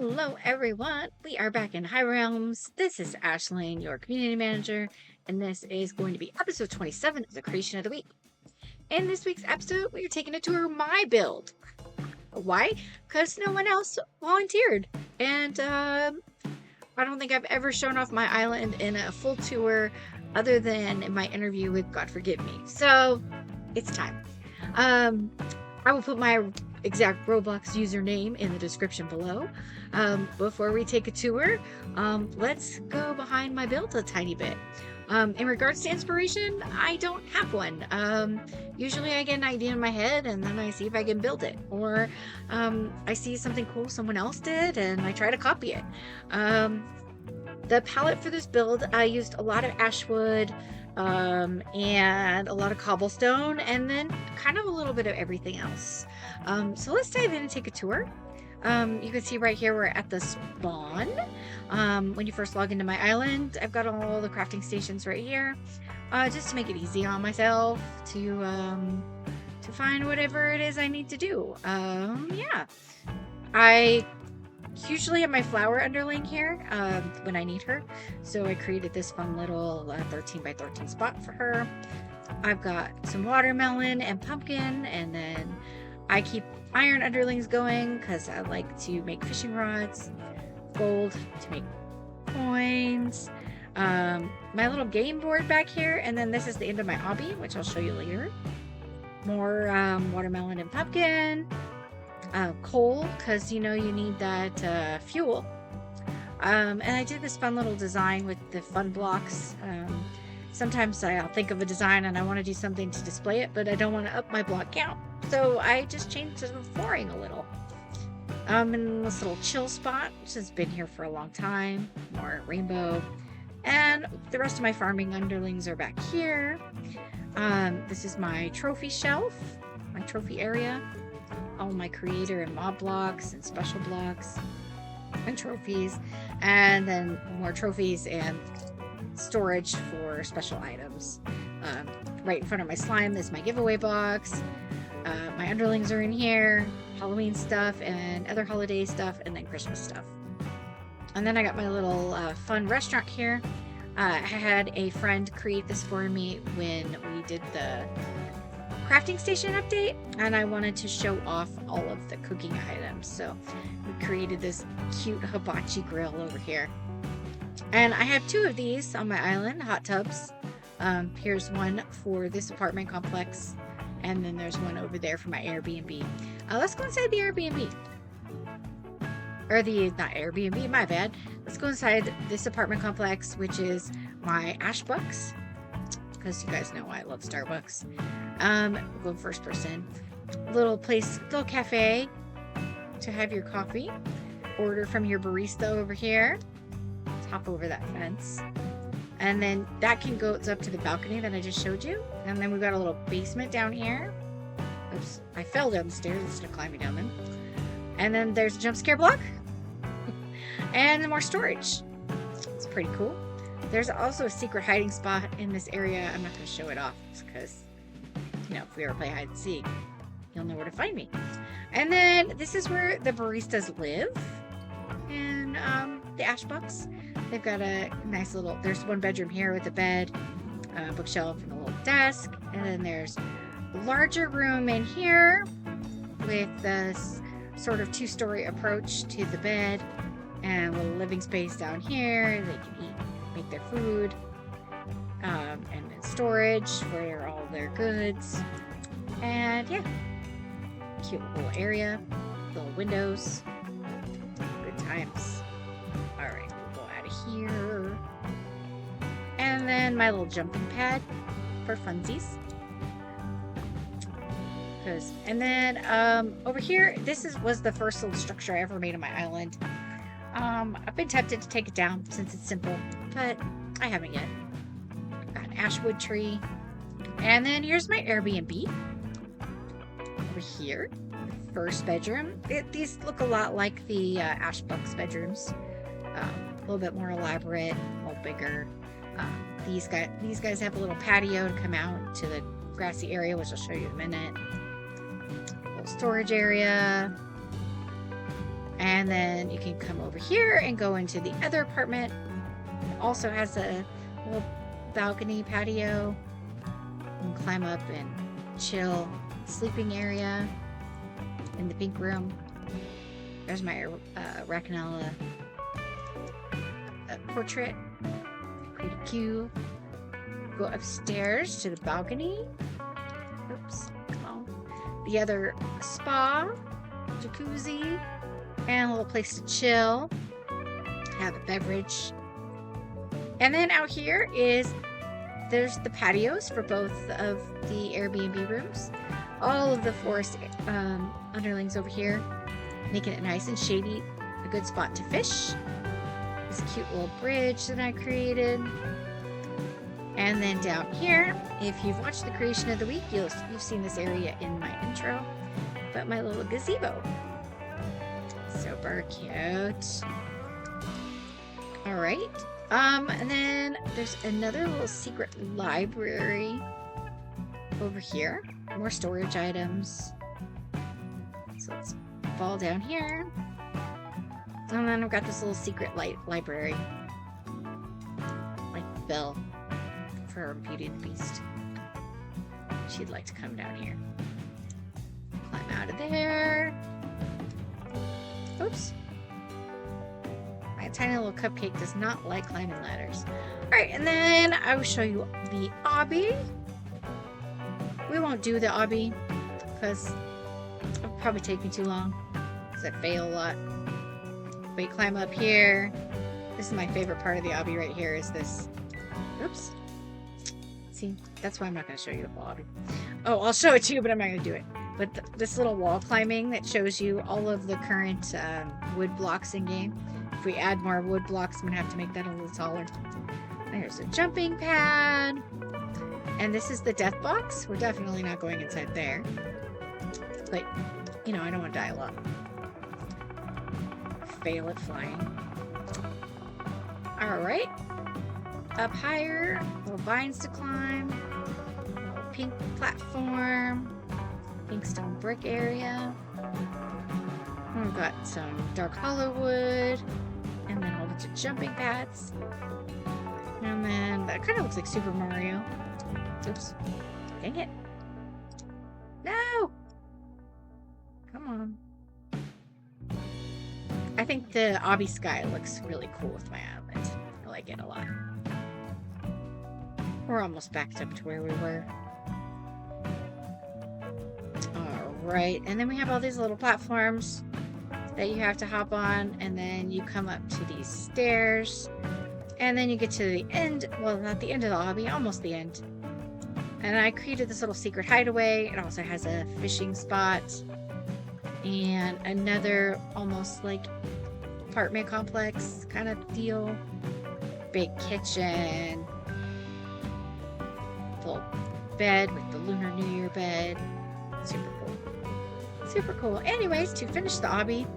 Hello, everyone. We are back in High Realms. This is Ashley, your community manager, and this is going to be episode 27 of the Creation of the Week. In this week's episode, we are taking a tour of my build. Why? Because no one else volunteered. And I don't think I've ever shown off my island in a full tour other than in my interview with God Forgive Me. So it's time. I will put my exact Roblox username in the description below. Before we take a tour, let's go behind my build a tiny bit. In regards to inspiration, I don't have one. Usually I get an idea in my head and then I see if I can build it. Or I see something cool someone else did and I try to copy it. The palette for this build, I used a lot of ashwood, and a lot of cobblestone, and then kind of a little bit of everything else. So let's dive in and take a tour. You can see right here we're at the spawn. When you first log into my island, I've got all the crafting stations right here, just to make it easy on myself to find whatever it is I need to do. Yeah, I usually have my flower underling here when I need her, so I created this fun little 13 by 13 spot for her. I've got some watermelon and pumpkin, and then I keep iron underlings going because I like to make fishing rods, gold to make coins, my little game board back here, and then this is the end of my obby, which I'll show you later. More watermelon and pumpkin. Coal, because you need that fuel. And I did this fun little design with the fun blocks. Sometimes I'll think of a design and I want to do something to display it, but I don't want to up my block count, so I just changed the flooring a little. In this little chill spot, which has been here for a long time. More rainbow, and the rest of my farming underlings are back here. This is my trophy shelf, my trophy area. All my creator and mob blocks and special blocks and trophies, and then more trophies and storage for special items. Right in front of my slime is my giveaway box. My underlings are in here, Halloween stuff and other holiday stuff, and then Christmas stuff. And then I got my little fun restaurant here. I had a friend create this for me when we did the crafting station update, and I wanted to show off all of the cooking items, so we created this cute hibachi grill over here. And I have two of these on my island, hot tubs. Here's one for this apartment complex, and then there's one over there for my Airbnb. Let's go inside the Airbnb. Or not Airbnb, my bad. Let's go inside this apartment complex, which is my Ashbucks, because you guys know I love Starbucks. Go first person. Little place, little cafe to have your coffee. Order from your barista over here. Hop over that fence. And then that can go up to the balcony that I just showed you. And then we've got a little basement down here. Oops, I fell down the stairs instead of climbing down them. And then there's a jump scare block. And more storage. It's pretty cool. There's also a secret hiding spot in this area. I'm not going to show it off because, if we ever play hide and seek, you'll know where to find me. And then this is where the baristas live in the Ashbucks. They've got a nice little, there's one bedroom here with a bed, bookshelf, and a little desk. And then there's a larger room in here with this sort of two-story approach to the bed, and a little living space down here. They can eat, make their food, and then storage for all their goods. And yeah, cute little area, little windows, good times. All right, we'll go out of here. And then my little jumping pad for funsies. And then over here, was the first little structure I ever made on my island. I've been tempted to take it down since it's simple, but I haven't yet. Got an ashwood tree. And then here's my Airbnb. Over here, the first bedroom. These look a lot like the Ashbucks bedrooms. A little bit more elaborate, a little bigger. These guys have a little patio to come out to the grassy area, which I'll show you in a minute. A little storage area. And then you can come over here and go into the other apartment. It also has a little balcony patio. You can climb up and chill. Sleeping area in the pink room. There's my Racanella portrait. Pretty cute. Go upstairs to the balcony. Oops. Come on. The other spa, jacuzzi, and a little place to chill. Have a beverage. And then out here there's the patios for both of the Airbnb rooms. All of the forest underlings over here, making it nice and shady. A good spot to fish. This cute little bridge that I created. And then down here, if you've watched the creation of the week, you've seen this area in my intro. But my little gazebo. Super cute. Alright. And then there's another little secret library over here. More storage items. So let's fall down here. And then I've got this little secret library. Like Belle for Beauty and the Beast. She'd like to come down here. Climb out of there. Oops. My tiny little cupcake does not like climbing ladders. Alright, and then I will show you the obby. We won't do the obby because it'll probably take me too long because I fail a lot. But you climb up here. This is my favorite part of the obby right here is this. Oops. See, that's why I'm not going to show you the obby. Oh, I'll show it to you, but I'm not going to do it. But this little wall climbing that shows you all of the current wood blocks in game. If we add more wood blocks, I'm going to have to make that a little taller. There's a jumping pad. And this is the death box. We're definitely not going inside there. But, you know, I don't want to die a lot. Fail at flying. Alright. Up higher. Little vines to climb. Little pink platform. Pink stone brick area. We've got some dark hollow wood. And then a whole bunch of jumping pads. And then that kind of looks like Super Mario. Oops. Dang it. No! Come on. I think the obby sky looks really cool with my island. I like it a lot. We're almost backed up to where we were. Alright, and then we have all these little platforms that you have to hop on, and then you come up to these stairs, and then you get to the end, well, not the end of the obby, almost the end. And I created this little secret hideaway. It also has a fishing spot and another almost like apartment complex kind of deal. Big kitchen. Little bed with the Lunar New Year bed. Super cool. Super cool. Anyways, to finish the obby,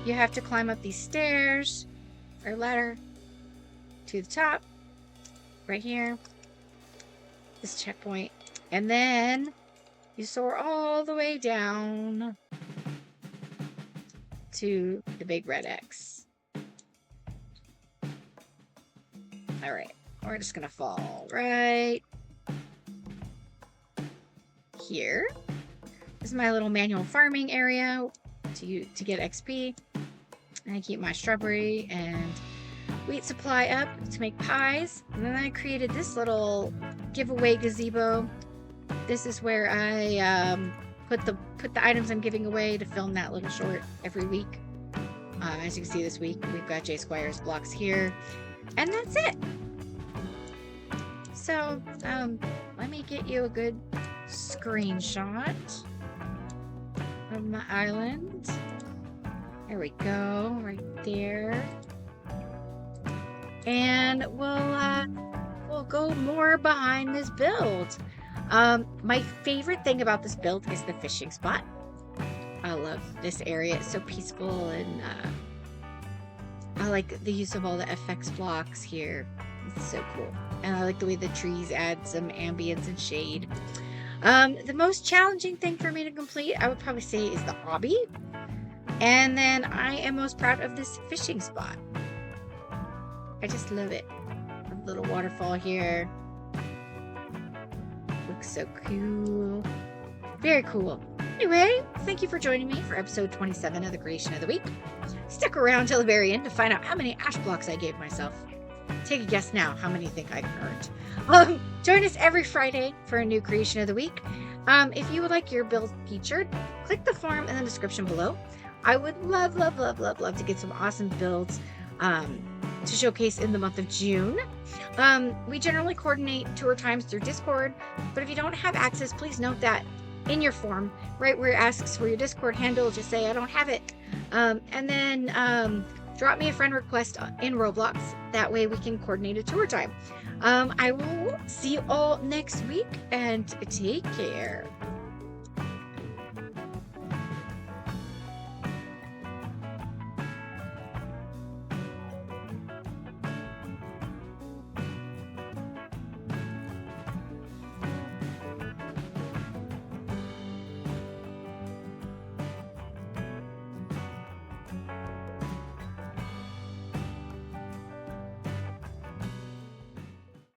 you have to climb up these stairs or ladder to the top. Right here. This checkpoint. And then you soar all the way down to the big red X. Alright, we're just gonna fall right here. This is my little manual farming area to get XP. And I keep my strawberry and wheat supply up to make pies. And then I created this little giveaway gazebo. This is where I put the items I'm giving away to film that little short every week. As you can see this week, we've got J Squire's blocks here. And that's it. So, let me get you a good screenshot of my island. There we go, right there. And we'll go more behind this build. My favorite thing about this build is the fishing spot. I love this area. It's so peaceful, and I like the use of all the FX blocks here. It's so cool. And I like the way the trees add some ambience and shade. The most challenging thing for me to complete, I would probably say, is the obby. And then I am most proud of this fishing spot. I just love it. A little waterfall here. Looks so cool. Very cool. Anyway, thank you for joining me for episode 27 of the Creation of the Week. Stick around till the very end to find out how many ash blocks I gave myself. Take a guess now how many you think I earned. Join us every Friday for a new Creation of the Week. If you would like your build featured, click the form in the description below. I would love to get some awesome builds to showcase in the month of June. We generally coordinate tour times through Discord, but if you don't have access, please note that in your form, right where it asks for your Discord handle, just say I don't have it. And then drop me a friend request in Roblox. That way we can coordinate a tour time. I will see you all next week, and take care.